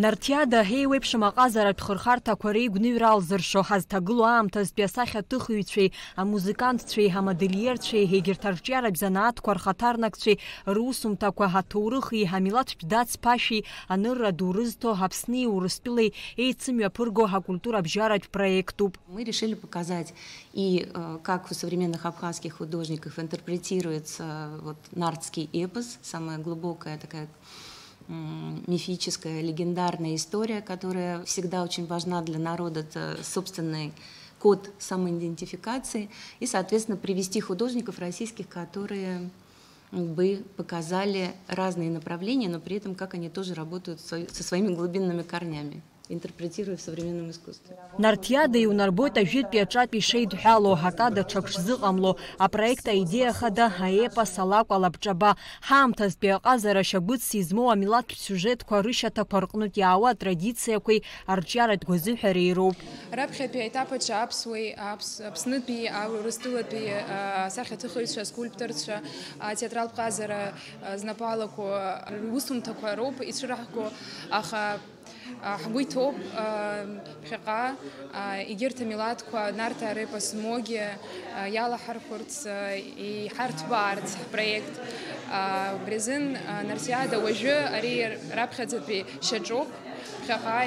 Нартиада ҳеиуеиԥш амаҟазаратә хырхарҭақәа реигәныҩраа лзыршо ҳазҭагылоу аамҭазтәи асахьаҭыхыҩцәеи, амузыкантцәеи, амодельерцәеи, егьырҭ арҿиаратә занааҭқәа рхаҭарнакцәеи русумҭақәа ҳаҭоурыхи, ҳамилаҭтә дацԥашьеи анырра ду рызҭо Аԥсни Урыстәылеи еицымҩаԥырго ҳакультура-бжьаратә проектуп. Мы решили показать и как у современных абхазских художников интерпретируется нартский эпос, самая глубокая такая мифическая, легендарная история, которая всегда очень важна для народа, это собственный код самоидентификации, и, соответственно, привести художников российских, которые бы показали разные направления, но при этом как они тоже работают со своими глубинными корнями, интерпретируя в современном искусстве. Нартиада иунарбоит ажәытәи аҿатәи шеидҳәало ҳакада даҽак шзыҟамло, апроект аидеиа хада аепос алакә алабҿаба, ҳаамҭазтәи аҟазара шьагәыҵс измоу амилаҭтә сиужетқәа рышьаҭақәа рҟнытә иаауа атрадициақәеи арҿиаратә гәазыҳәареи роуп. Раԥхьатәи аетапаҿы аԥсуеи, Аԥснытәи, Урыстәылатәи асахьаҭыхыҩцәа, скульпторцәа, атеатралтә ҟазара знапалақәо русумҭақәа роуп ицәыраҳго, аха ҳгәы иҭоуп ԥхьаҟа егьырҭ амилаҭқәа нарҭ аепос моги иалаҳархәырц, иҳарҭбаарц ҳпроект. Убри азын Нартиада уажәы ари раԥхьаӡатәи шьаҿоуп, ԥхьаҟа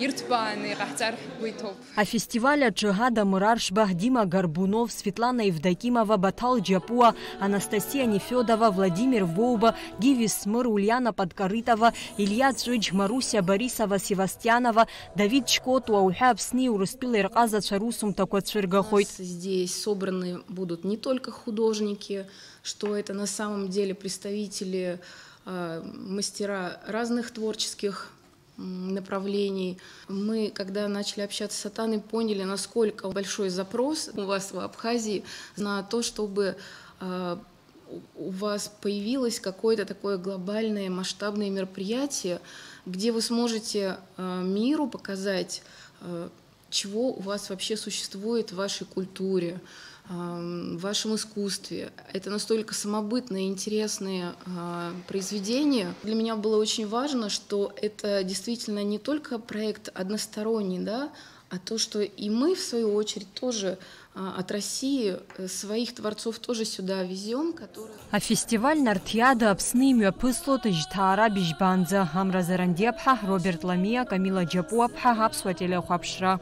ирҭбааны иҟаҳҵар ҳгәы иҭоуп. Афестиваль аҿы Ада Мураршба, Дима Горбунов, Светлана Евдокимова, Батал Џьапуа, Анастасия Нефёдова, Владимир Воуба, Гиви Смыр, Ульяна Подкорытова, Илья Цәыџь, Марусиа Борисова, Севастьянова, Давид Чкотуа уҳәа Аԥсни Урыстәылеи рҟазацәа русумҭақәа цәыргахоит. Здесь собраны будут не только художники, что это на самом деле представители, мастера разных творческих направлений. Мы, когда начали общаться с Атаной, поняли, насколько большой запрос у вас в Абхазии на то, чтобы у вас появилось какое-то такое глобальное масштабное мероприятие, где вы сможете миру показать, чего у вас вообще существует в вашей культуре, в вашем искусстве. Это настолько самобытные, интересные произведения. Для меня было очень важно, что это действительно не только проект односторонний, да, а то, что и мы, в свою очередь, тоже от России своих творцов тоже сюда везем, которые... А фестиваль Нартиада Аԥсны имҩаԥысло Ҭыжьҭаара бжьбанӡа. Амра Зарандиаԥҳа, Роберт Ламиа, Камила Џьапуаԥҳа, Аԥсуа телеихәаԥшра.